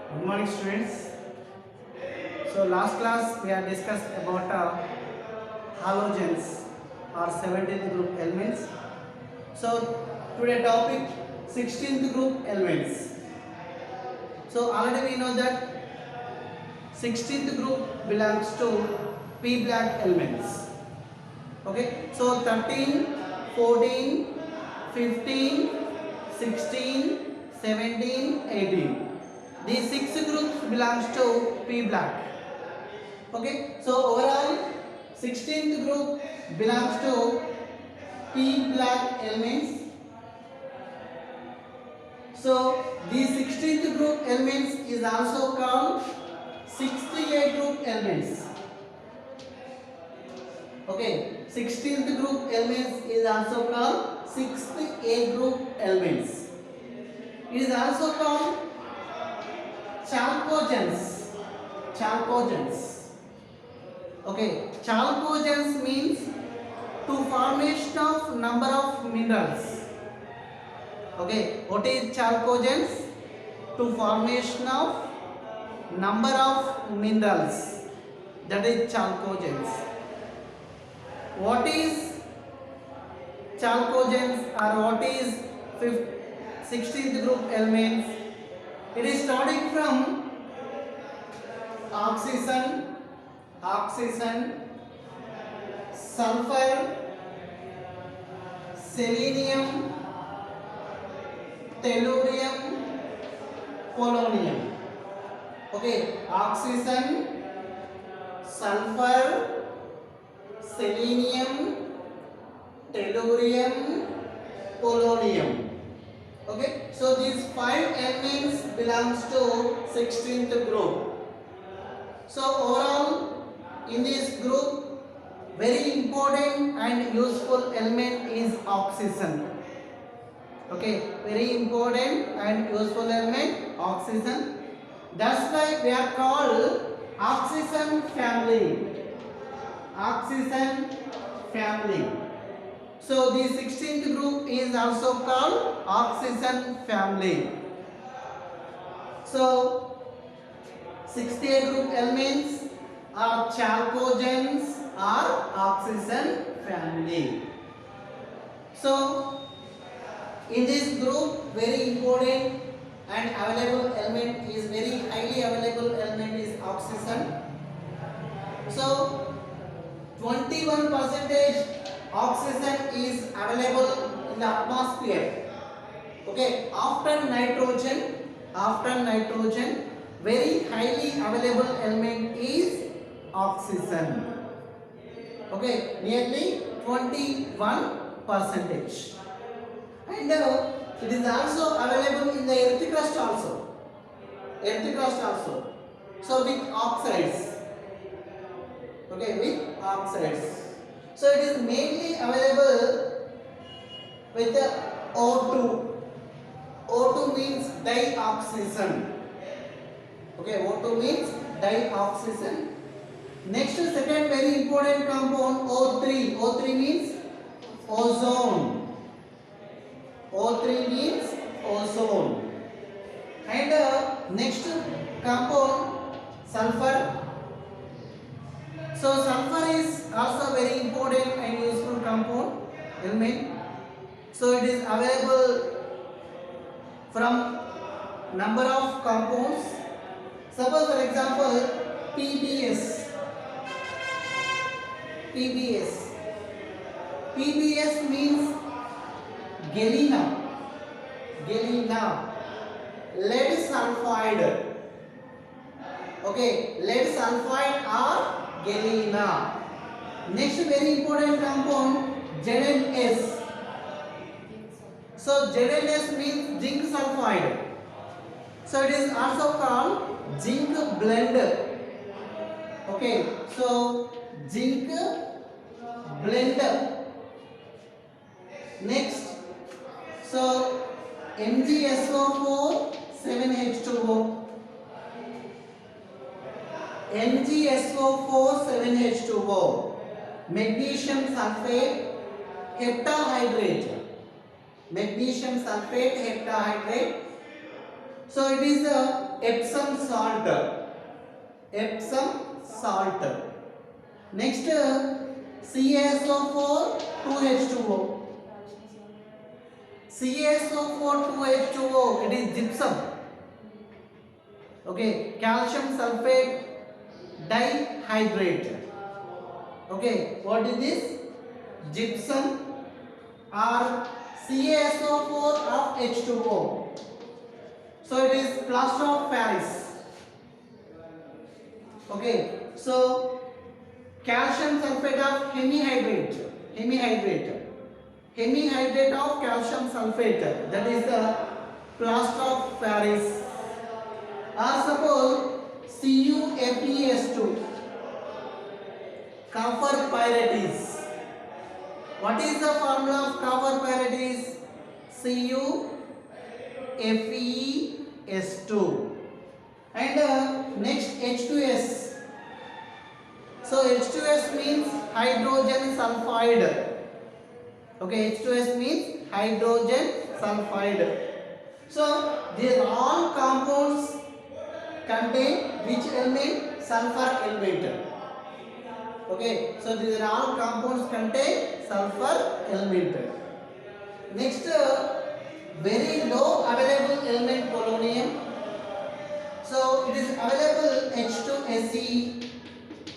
Good morning, students. So last class we have discussed about halogens or 17th group elements. So today topic 16th group elements. So already we know that 16th group belongs to p black elements. Okay. So 13, 14, 15, 16, 17, 18. These six groups belongs to p black. Okay, so overall 16th group belongs to p black elements. So these 16th group elements is also called 6th A group elements. Okay, 16th group elements is also called 6th A group elements. It is also called chalcogens. Chalcogens. Okay, chalcogens means to formation of number of minerals. Okay, what is chalcogens? To formation of number of minerals. That is chalcogens. What is chalcogens or what is 16th group elements? It is starting from oxygen, sulfur, selenium, tellurium, polonium. Okay, oxygen, sulfur, selenium, tellurium, polonium. Okay, so these five elements belongs to 16th group. So overall in this group very important and useful element is oxygen. Okay, very important and useful element oxygen. That's why we are called oxygen family. Oxygen family. So the 16th group is also called oxygen family. So 6th group elements are chalcogens or oxygen family. So in this group very important and available element is very highly available element is oxygen. So 21% oxygen is available in the atmosphere. Okay, after nitrogen very highly available element is oxygen. Okay, nearly 21%. And it is also available in the earth crust also. So with oxides. Okay, with oxides. So it is mainly available with the O2. O2 means dioxygen. Okay, O2 means dioxygen. Next second very important compound O3. O3 means ozone. O3 means ozone. And next compound sulfur. So sulfur is also very important and useful compound element. So it is available from number of compounds. Suppose for example PBS. PBS means galena. Lead sulfide. Okay, lead sulfide or galena. Next very important compound ZnS. So ZnS means zinc sulfide. So it is also called zinc blend. Okay, so zinc blend. Next, so MgSO4 7H2O. MgSO4 7H2O. Magnesium sulfate heptahydrate. So it is a Epsom salt. Epsom salt. Next, CaSO4 2H2O. CaSO4 2H2O. It is gypsum. Okay, calcium sulfate dihydrate. Okay, what is this? Gypsum or CaSO4 of H2O. So it is plaster of Paris. Okay, so calcium sulfate of hemihydrate of calcium sulfate, that is the plaster of Paris. Or suppose CuFeS2, copper pyrites. What is the formula of copper pyrites? CuFeS2. And next H2S. So H2S means hydrogen sulfide. Okay, H2S means hydrogen sulfide. So these all compounds contain which element? Sulfur element. Okay, so these are all compounds contain sulfur element. Next, very low available element polonium. So it is available H2Se,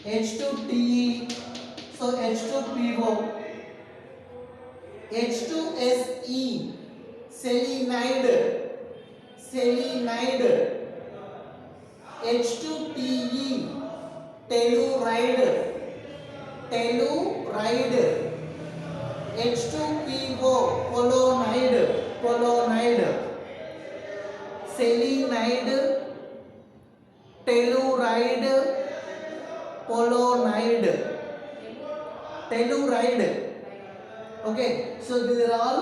H2Te, so H2PO, H2Se, selenide, H2Te, telluride, H2PO, polonide, selenide, telluride, telluride. Okay, so these are all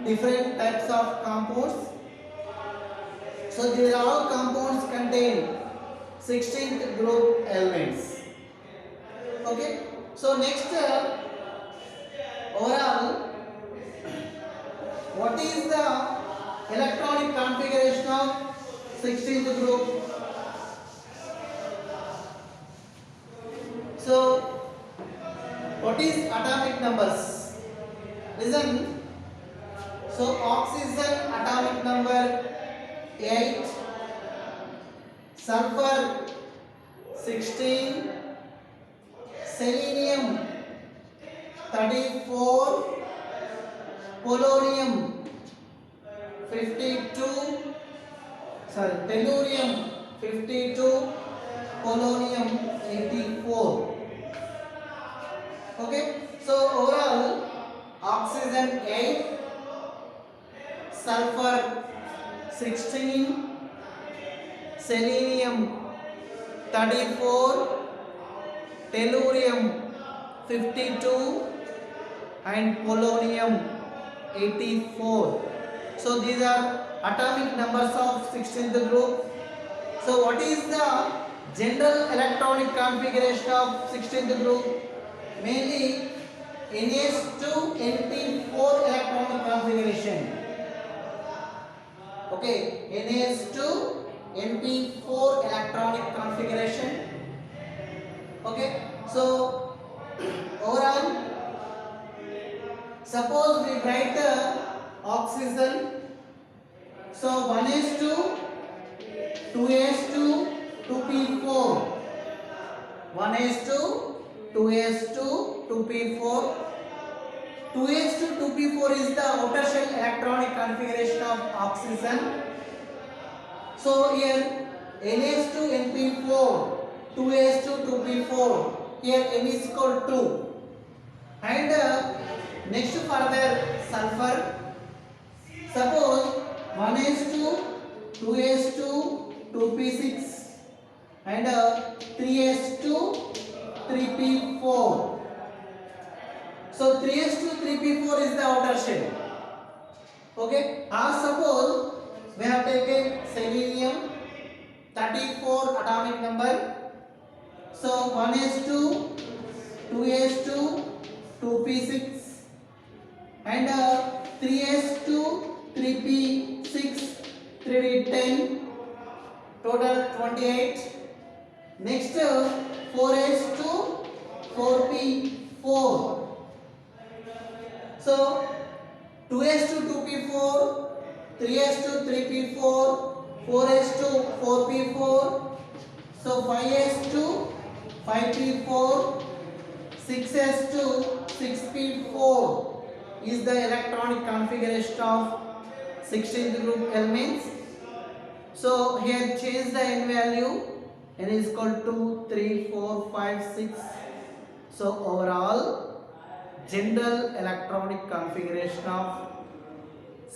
different types of compounds. So these are all compounds contain 16th group elements. Okay, so next, overall, what is the electronic configuration of 16th group? So what is atomic numbers? Listen. So oxygen atomic number 8, sulfur 16, selenium 34, polonium 52, tellurium 52, polonium 84. Okay, so overall oxygen 8, sulfur 16, selenium 34, tellurium 52 and polonium 84. So these are atomic numbers of 16th group. So what is the general electronic configuration of 16th group? Mainly NH2NP4 electronic configuration. Okay, NH2NP4 electronic configuration. Okay, so overall, suppose we write the oxygen. So 1s2, 2s2, 2p4. 1s2, 2s2, 2p4. 2s2, 2p4 is the outer shell electronic configuration of oxygen. So here NH2NP4, 2s2, 2p4. Here N is equal to 2. And next further sulfur. Suppose 1s2, 2s2, 2p6 and 3s2, 3p4. So 3s2, 3p4 is the outer shell. Okay. Or suppose we have taken selenium 34 atomic number. So 1s2, 2s2, 2p6 and 3s2, 3p6 3d 10, total 28. Next 4s to 4p4. So 2s to 2p4, 3s to 3p4, 4s to 4p4. So 5s to 5p4, 6s to 6p4 is the electronic configuration of 16th group elements. So here change the n value. N is equal to 3, 4, 5, 6. So overall general electronic configuration of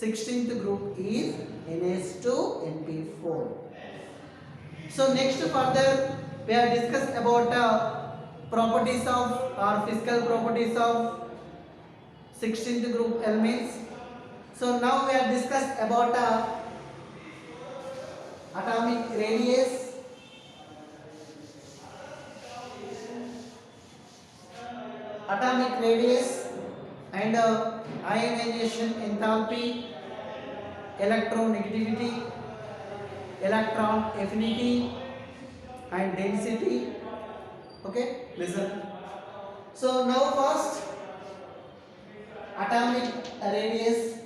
16th group is NS2 NP4. So next further we have discussed about properties of or physical properties of 16th group elements. So now we have discussed about atomic radius, and ionization enthalpy, electronegativity, electron affinity and density. Okay, listen. So now first atomic radius.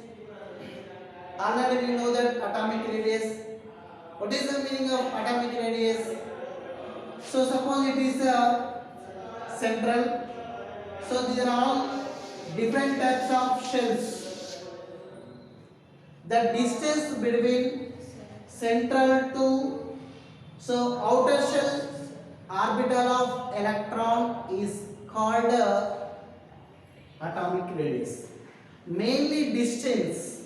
Already we know that atomic radius. What is the meaning of atomic radius? So suppose it is central. So these are all different types of shells. The distance between central to outer shell orbital of electron is called atomic radius. Mainly distance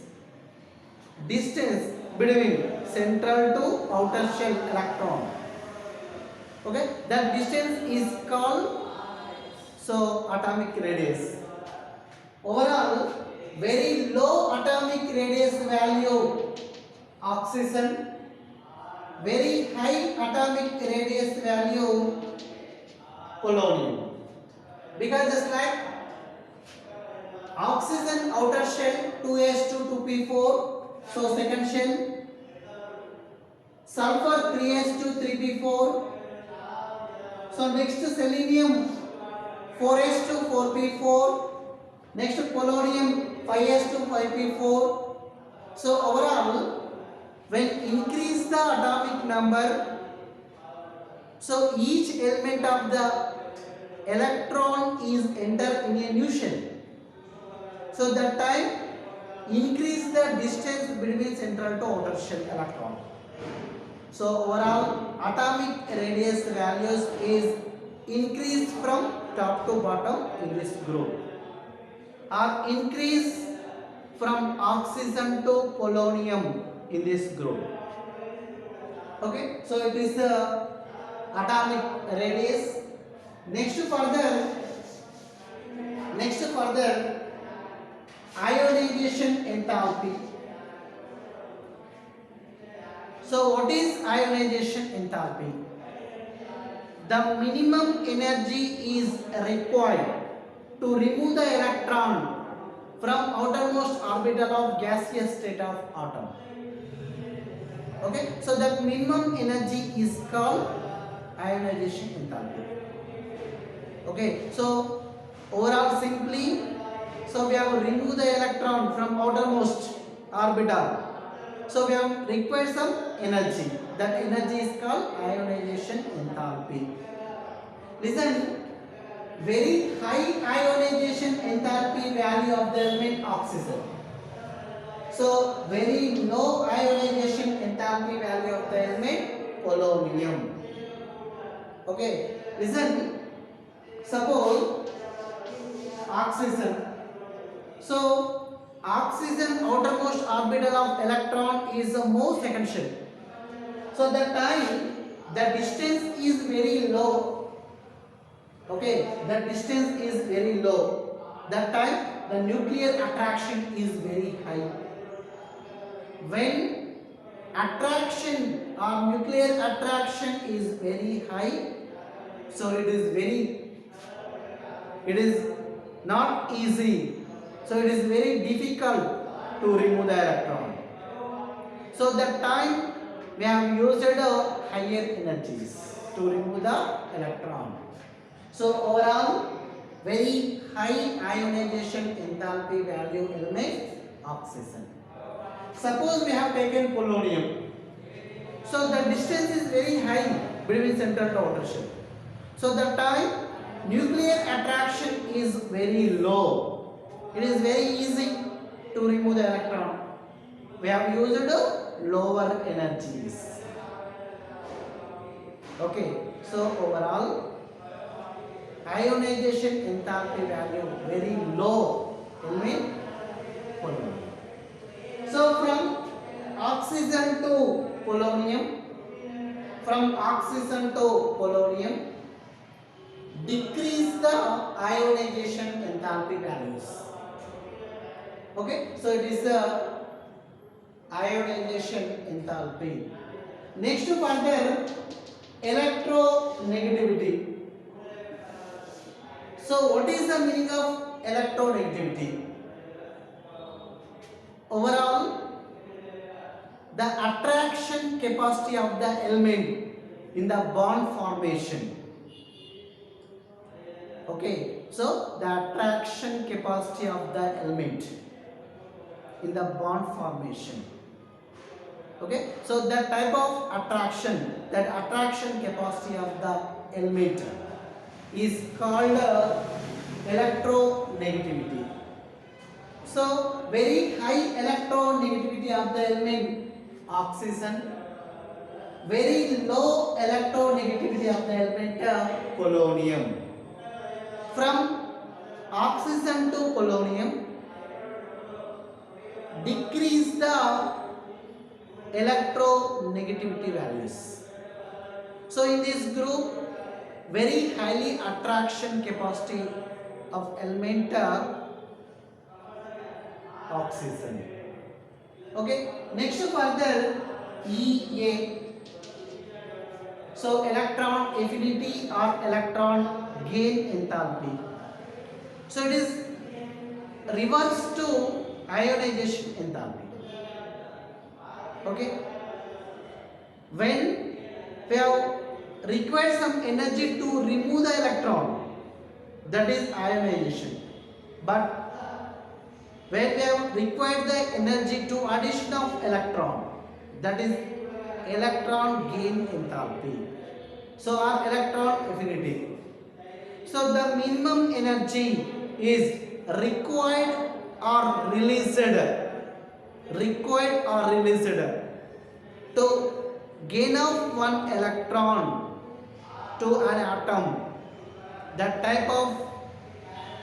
between central to outer shell electron. Okay, that distance is called atomic radius. Overall, very low atomic radius value oxygen, very high atomic radius value polonium. Because just like oxygen outer shell 2s to 2p4, so second shell, sulfur 3s to 3p4, so next selenium 4s to 4p4, next polonium 5s to 5p4. So overall, when increase the atomic number, so each element of the electron is enter in a new shell. So that time increase the distance between central to outer shell electron. So overall atomic radius values is increased from top to bottom in this group, or increase from oxygen to polonium in this group. Okay, so it is the atomic radius. Next further ionization enthalpy. So what is ionization enthalpy? The minimum energy is required to remove the electron from outermost orbital of gaseous state of atom. Okay, so that minimum energy is called ionization enthalpy. Okay, so overall simply, so we have removed the electron from outermost orbital. So we have required some energy. That energy is called ionization enthalpy. Listen, very high ionization enthalpy value of the element oxygen. So very low ionization enthalpy value of the element polonium. Okay, listen. Suppose oxygen. So oxygen outermost orbital of electron is the most second shell. So that time the distance is very low. Okay, the distance is very low. That time the nuclear attraction is very high. When attraction or nuclear attraction is very high, so it is not easy. So it is very difficult to remove the electron. So So that time we have used higher energies to remove the electron. So overall, very high ionization enthalpy value element oxygen. Suppose we have taken polonium. So the distance is very high between central to outer shell. So the time nuclear attraction is very low. It is very easy to remove the electron. We have used lower energies. Okay, so overall ionization enthalpy value very low in polonium. So from oxygen to polonium, decrease the ionization enthalpy values. Okay, so it is the ionization enthalpy. Next further, electronegativity. So what is the meaning of electronegativity? Overall, the attraction capacity of the element in the bond formation. Okay, so the attraction capacity of the element in the bond formation. Okay, so that type of attraction, that attraction capacity of the element is called electronegativity. So very high electronegativity of the element oxygen, very low electronegativity of the element polonium. From oxygen to polonium, decrease the electronegativity values. So in this group, very highly attraction capacity of element oxygen. Okay, next further EA. So electron affinity or electron gain enthalpy. So it is reverse to ionization enthalpy. Okay, when we have required some energy to remove the electron, that is ionization. But when we have required the energy to addition of electron, that is electron gain enthalpy. So our electron affinity. So the minimum energy is required or released to gain of one electron to an atom. That type of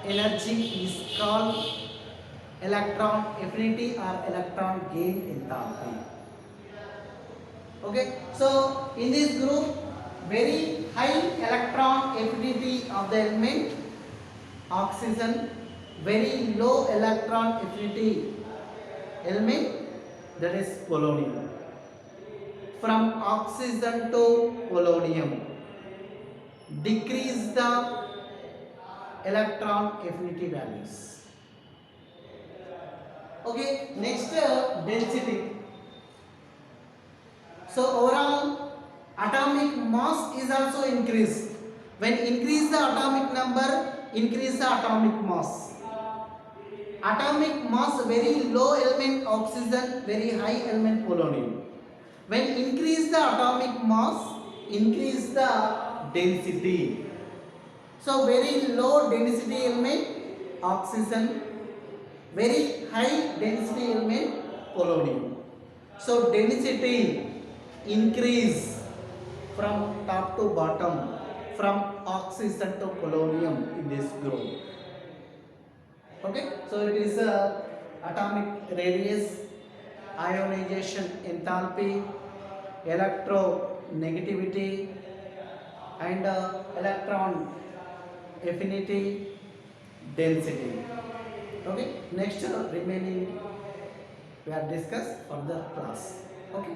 energy is called electron affinity or electron gain enthalpy. Okay, so in this group, very high electron affinity of the element oxygen, very low electron affinity element, that is polonium. From oxygen to polonium, decrease the electron affinity values. Okay, next density. So overall atomic mass is also increased. When increase the atomic number, increase the atomic mass. Atomic mass very low element oxygen, very high element polonium. When increase the atomic mass, increase the density. So very low density element oxygen, very high density element polonium. So density increase from top to bottom, from oxygen to polonium in this group. Okay, so it is atomic radius, ionization enthalpy, electronegativity, and electron affinity, density. Okay, next remaining we have discussed further class. Okay.